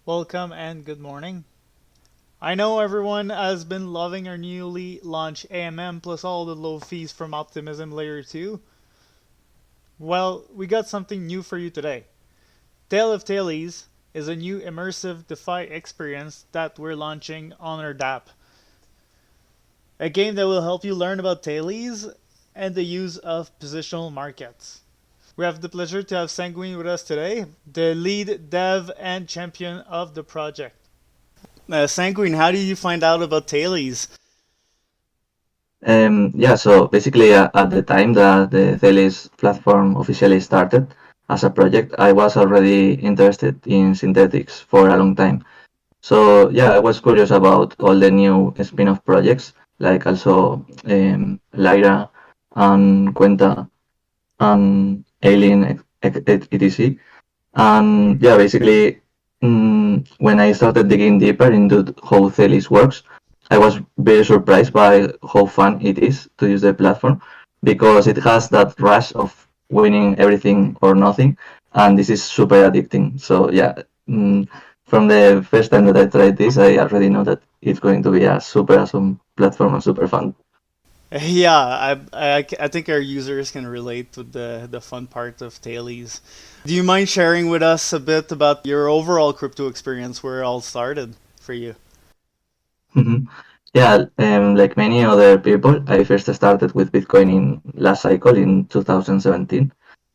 Welcome and good morning. I know everyone has been loving our newly launched AMM plus all the low fees from Optimism Layer 2. Well, we got something new for you today. Tale of Thales is a new immersive DeFi experience that we're launching on our DApp. A game that will help you learn about Thales and the use of positional markets. We have the pleasure to have Sanguine with us today, the lead dev and champion of the project. Sanguine, how did you find out about Thales? Yeah, so basically, at the time that the Thales platform officially started as a project, I was already interested in synthetics for a long time. So yeah, I was curious about all the new spin-off projects, like also Lyra and Cuenta and Alien, etc. And yeah, basically, when I started digging deeper into how Thelis works, I was very surprised by how fun it is to use the platform because it has that rush of winning everything or nothing, and this is super addicting. So yeah, from the first time that I tried this, I already know that it's going to be a super awesome platform and super fun. Yeah, I think our users can relate to the fun part of Thales. Do you mind sharing with us a bit about your overall crypto experience, where it all started for you? Mhm. Yeah, like many other people, I first started with Bitcoin in last cycle in 2017.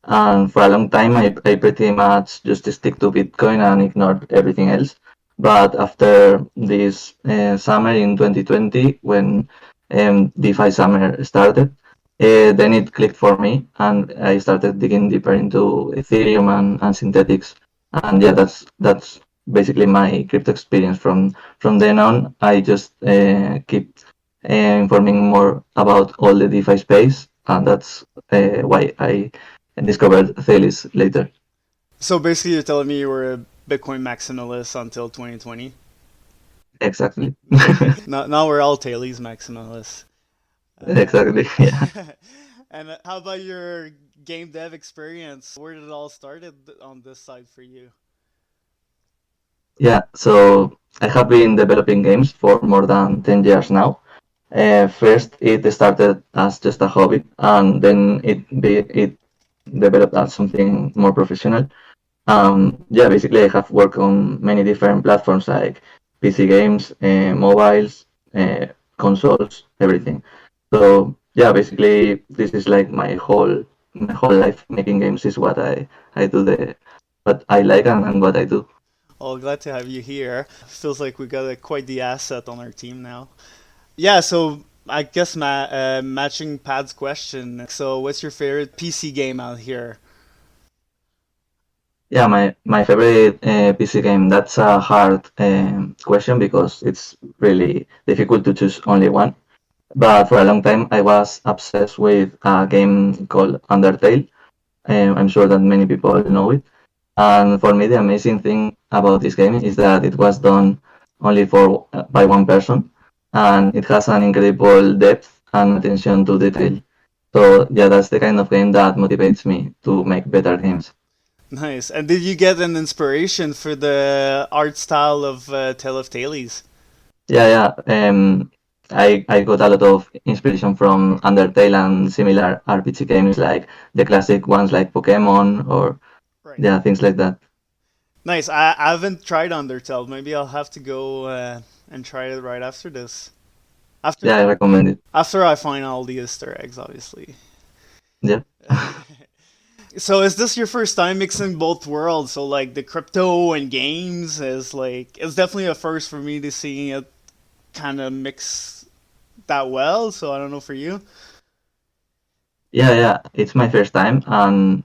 And for a long time, I pretty much just stick to Bitcoin and ignored everything else. But after this summer in 2020, when DeFi summer started, then it clicked for me, and I started digging deeper into Ethereum and synthetics. And yeah, that's basically my crypto experience. From then on, I just keep informing more about all the DeFi space, and that's why I discovered Thales later. So basically, you're telling me you were a Bitcoin maximalist until 2020. Exactly. Now we're all Thales maximalists. Uh, Exactly. Yeah. and how about your game dev experience? Where did it all started on this side for you? Yeah. So I have been developing games for more than 10 years now. First, it started as just a hobby, and then it developed as something more professional. Yeah, basically, I have worked on many different platforms like PC games, mobiles, consoles, everything. So yeah, basically, this is like my whole life making games is what I do what I like and what I do. Oh, glad to have you here. Feels like we got quite the asset on our team now. Yeah, so I guess matching Pad's question. So, what's your favorite PC game out here? Yeah, my favorite PC game. That's a hard question because it's really difficult to choose only one. But for a long time, I was obsessed with a game called Undertale. I'm sure that many people know it. And for me, the amazing thing about this game is that it was done only for by one person, and it has an incredible depth and attention to detail. So yeah, that's the kind of game that motivates me to make better games. Nice. And did you get an inspiration for the art style of Tale of Tales? Yeah, yeah. I got a lot of inspiration from Undertale and similar RPG games like the classic ones like Pokemon or Right. yeah, things like that. Nice. I haven't tried Undertale. Maybe I'll have to go and try it right after this. After Yeah, I recommend it. after I find all the Easter eggs, obviously. Yeah. So is this your first time mixing both worlds? So like the crypto and games is like it's definitely a first for me to seeing it kind of mix that well. So I don't know for you. Yeah, yeah. It's my first time, and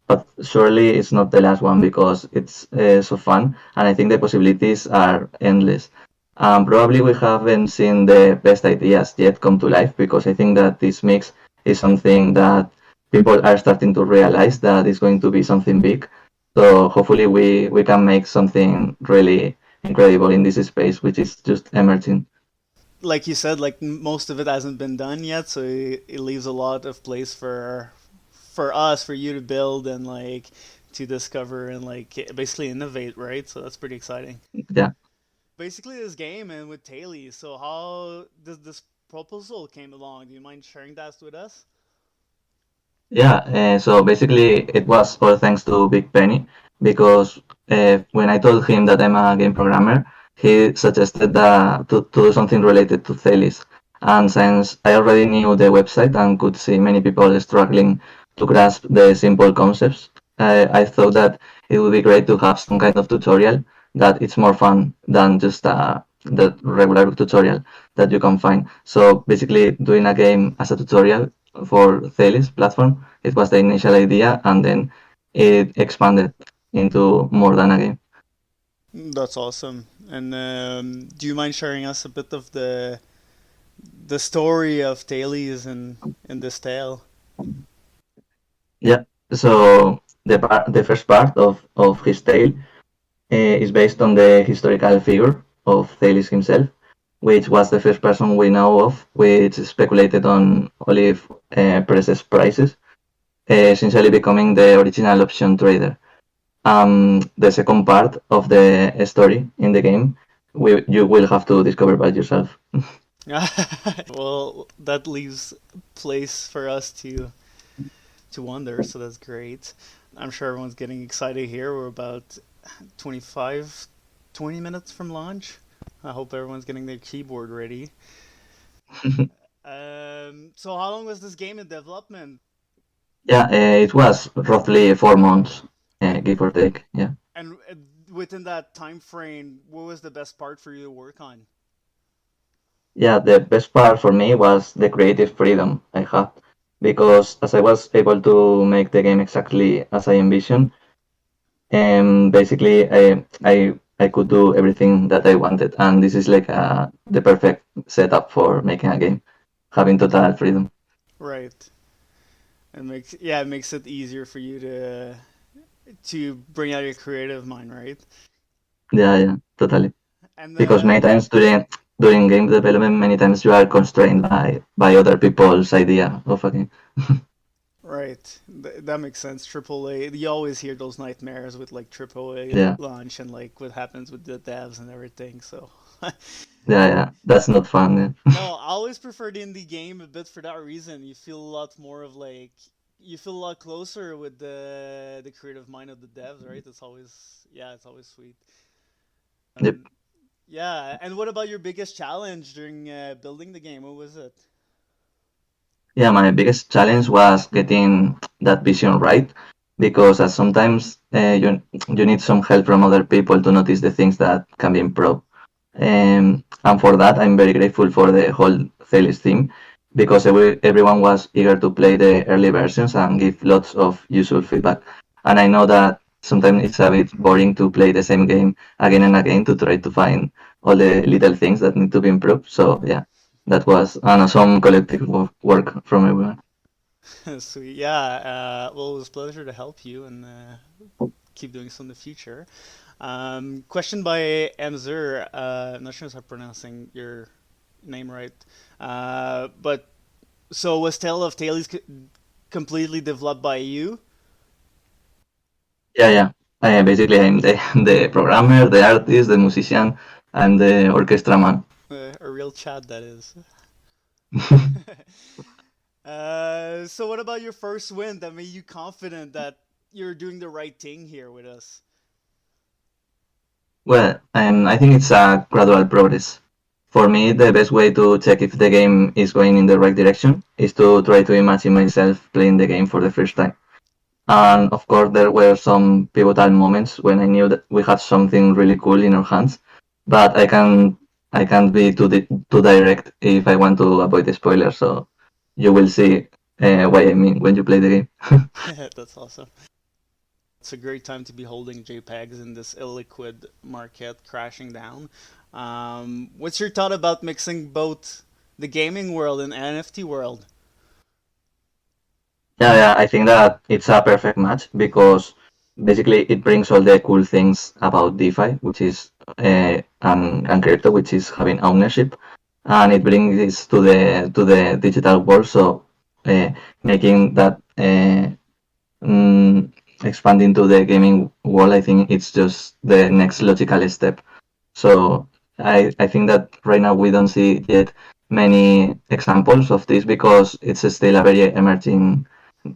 but surely it's not the last one because it's so fun, and I think the possibilities are endless. Probably we haven't seen the best ideas yet come to life because I think that this mix is something that people are starting to realize that it's going to be something big. So hopefully we can make something really incredible in this space, which is just emerging. Like you said, like most of it hasn't been done yet, so it leaves a lot of place for us, for you to build and like to discover and like basically innovate, right? So that's pretty exciting. Yeah. Basically, this game and with Taylor. So how does this proposal came along? Do you mind sharing that with us? Yeah, so basically it was all thanks to Big Penny because when I told him that I'm a game programmer, he suggested that to do something related to Thales. And since I already knew the website and could see many people struggling to grasp the simple concepts, I thought that it would be great to have some kind of tutorial that it's more fun than just the regular tutorial that you can find. So basically doing a game as a tutorial for Thales platform, it was the initial idea, and then it expanded into more than a game. That's awesome. And do you mind sharing us a bit of the story of Thales in this tale? Yeah. So the first part of his tale is based on the historical figure of Thales himself, which was the first person we know of which speculated on olive presses prices, essentially becoming the original option trader. The second part of the story in the game, you will have to discover by yourself. Well, that leaves place for us to wonder, so that's great. I'm sure everyone's getting excited here. We're about 25, 20 minutes from launch. I hope everyone's getting their keyboard ready. So how long was this game in development? Yeah, it was roughly 4 months, And give or take. Yeah. and within that time frame, what was the best part for you to work on? Yeah, the best part for me was the creative freedom I had because as I was able to make the game exactly as I envisioned, basically I could do everything that I wanted, and this is like the perfect setup for making a game, having total freedom. Right. It makes it easier for you to bring out your creative mind, right? Yeah, yeah, totally. And Because many times during game development, many times you are constrained by other people's idea of a game. right, that makes sense. Triple A, you always hear those nightmares with like Triple A Yeah, launch and like what happens with the devs and everything. So, yeah, yeah. That's not fun. Yeah. no, I always prefer the indie game a bit for that reason. You feel a lot more of like you feel a lot closer with the creative mind of the devs, right? It's always sweet. Yep. Um, yeah, and what about your biggest challenge during building the game? What was it? Yeah, my biggest challenge was getting that vision right because sometimes you need some help from other people to notice the things that can be improved. And for that, I'm very grateful for the whole Thales team because everyone was eager to play the early versions and give lots of useful feedback. And I know that sometimes it's a bit boring to play the same game again and again to try to find all the little things that need to be improved. So yeah, that was an awesome collective work from everyone. Sweet. Yeah. Well, it was a pleasure to help you and keep doing so in the future. Question by Amzer. I'm not sure if I'm pronouncing your name right. But so was Tale of Tales completely developed by you? Yeah, yeah. Basically, I'm the, the programmer, the artist, the musician, and the orchestra man. A real Chad, that is. So what about your first win that made you confident that you're doing the right thing here with us? Well, I think it's a gradual progress. For me, the best way to check if the game is going in the right direction is to try to imagine myself playing the game for the first time. And of course, there were some pivotal moments when I knew that we had something really cool in our hands, but I can't be too direct if I want to avoid the spoilers. So you will see what I mean when you play the game. That's awesome. It's a great time to be holding JPEGs in this illiquid market crashing down. What's your thought about mixing both the gaming world and NFT world? Yeah, yeah, I think that it's a perfect match because basically it brings all the cool things about DeFi, which is and crypto, which is having ownership, and it brings this to the digital world. So uh, making that mm, expanding to the gaming world, I think it's just the next logical step. So I think that right now we don't see yet many examples of this because it's still a very emerging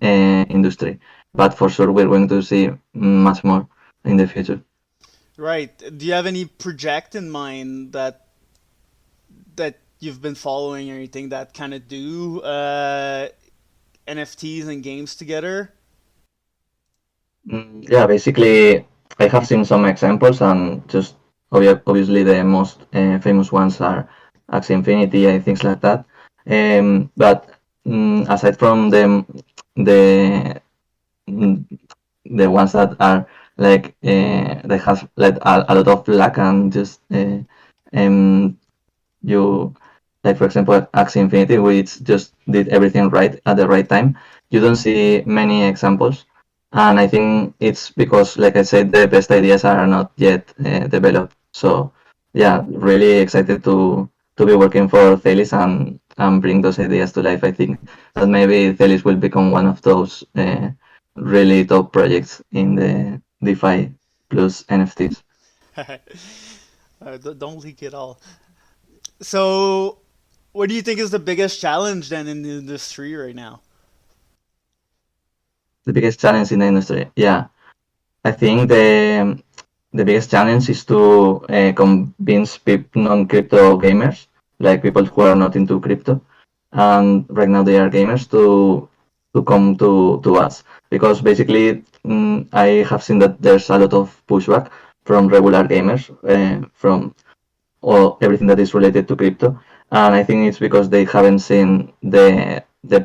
industry. But for sure, we're going to see much more in the future. Right. Do you have any project in mind that you've been following or anything that kind of do NFTs and games together? Yeah, basically, I have seen some examples, and just obviously the most famous ones are Axie Infinity and things like that. But aside from them, the mm, the ones that are like they have like a lot of luck and just um, you like for example Axie Infinity, which just did everything right at the right time. You don't see many examples, and I think it's because, like I said, the best ideas are not yet developed. So yeah, really excited to be working for Thales and bring those ideas to life. I think that maybe Thales will become one of those really top projects in the DeFi plus NFTs. Don't leak it all. So, what do you think is the biggest challenge then in the industry right now? The biggest challenge in the industry, yeah. I think the biggest challenge is to convince non-crypto gamers, like people who are not into crypto, and right now they are gamers to come to us because basically I have seen that there's a lot of pushback from regular gamers from or everything that is related to crypto. And I think it's because they haven't seen the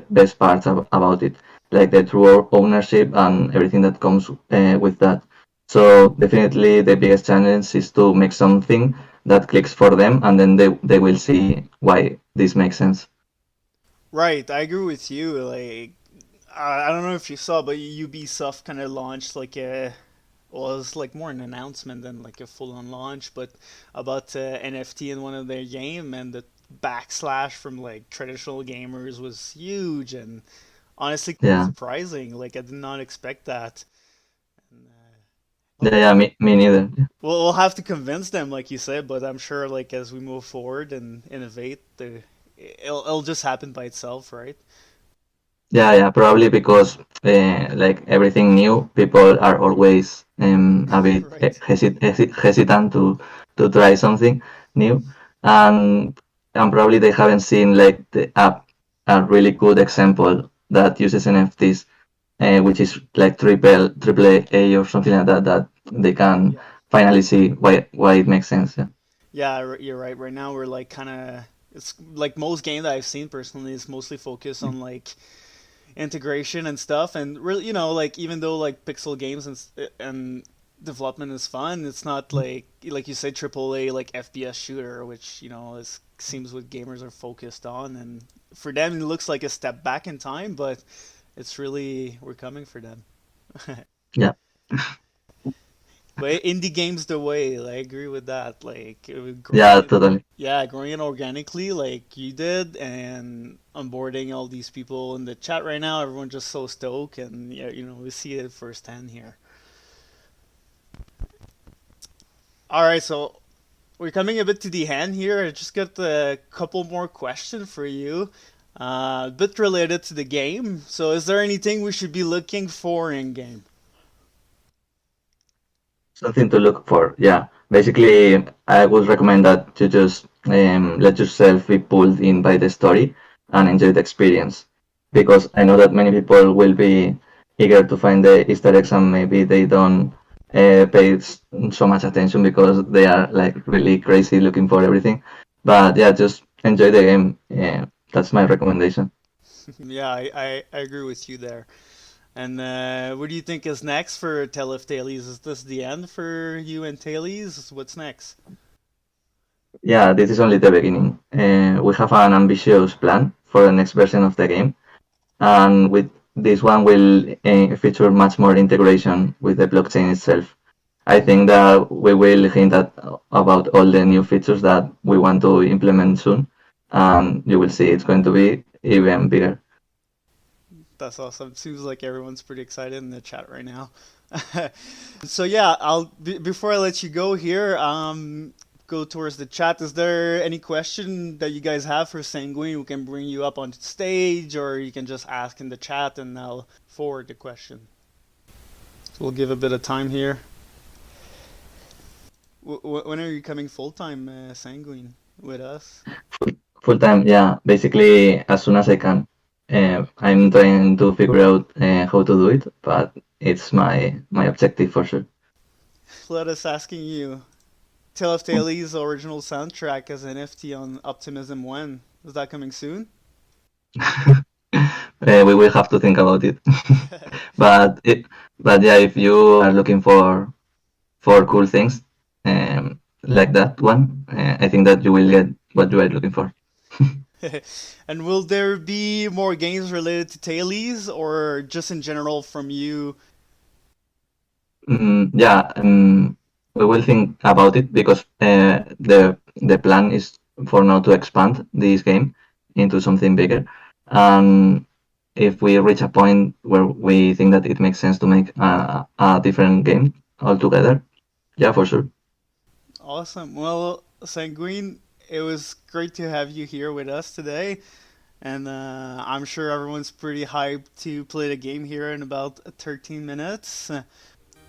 best parts about it, like the true ownership and everything that comes with that. So definitely the biggest challenge is to make something that clicks for them, and then they will see why this makes sense. Right, I agree with you. Like, I don't know if you saw, but Ubisoft kind of launched like a was like more an announcement than like a full-on launch, but about NFT in one of their game, and the backslash from like traditional gamers was huge and honestly quite Yeah, surprising. Like I did not expect that. And, yeah, yeah. Me neither. we'll have to convince them, like you said, but I'm sure like as we move forward and innovate, it'll just happen by itself, right? Yeah, yeah, probably because like everything new, people are always a bit Right. hesitant to try something new, and and probably they haven't seen like a really good example that uses NFTs, which is like triple A or something like that, that they can finally see why it makes sense. Yeah, Yeah, you're right. Right now we're like kind of it's like most games that I've seen personally is mostly focused on like integration and stuff, and really, like even though like pixel games and development is fun, it's not like you said AAA like FPS shooter, which is seems what gamers are focused on, and for them it looks like a step back in time, but it's really we're coming for them. yeah, But indie games the way, like, I agree with that. Like growing yeah, it, totally. yeah, growing it organically, like you did, and onboarding all these people in the chat right now. Everyone's just so stoked, and yeah, we see it firsthand here. All right, so we're coming a bit to the end here. I just got a couple more questions for you, a bit related to the game. So, is there anything we should be looking for in game? Something to look for. Yeah. Basically, I would recommend that you just let yourself be pulled in by the story and enjoy the experience. Because I know that many people will be eager to find the Easter eggs and maybe they don't pay so much attention because they are like really crazy looking for everything. But yeah, just enjoy the game. Yeah, that's my recommendation. Yeah, I agree with you there. And what do you think is next for Tale of Tales? Is this the end for you and Tales? What's next? Yeah, this is only the beginning. We have an ambitious plan for the next version of the game, and with this one will feature much more integration with the blockchain itself. I think that we will hint at about all the new features that we want to implement soon, and you will see it's going to be even bigger. That's awesome. It seems like everyone's pretty excited in the chat right now. So yeah, before I let you go here, go towards the chat. Is there any question that you guys have for Sanguine? We can bring you up on stage, or you can just ask in the chat, and I'll forward the question. So we'll give a bit of time here. When are you coming full time, Sanguine, with us? Full time, yeah. Basically, as soon as I can. I'm trying to figure out how to do it, but it's my objective for sure. Let us asking you. Tale of Thales' original soundtrack as an NFT on Optimism. When is that coming soon? We will have to think about it. but it, but yeah, if you are looking for cool things like that one, I think that you will get what you are looking for. And will there be more games related to Thales, or just in general from you? Yeah, we will think about it because the plan is for now to expand this game into something bigger. And if we reach a point where we think that it makes sense to make a different game altogether, yeah, for sure. Awesome. Well, Sanguine, it was great to have you here with us today. And I'm sure everyone's pretty hyped to play the game here in about 13 minutes.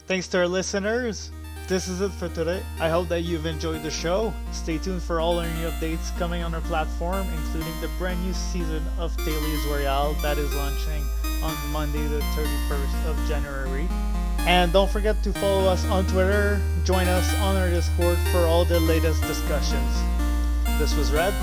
Thanks to our listeners. This is it for today. I hope that you've enjoyed the show. Stay tuned for all our new updates coming on our platform, including the brand new season of Thales Royale that is launching on Monday the 31st of January. And don't forget to follow us on Twitter, join us on our Discord for all the latest discussions. This was Red.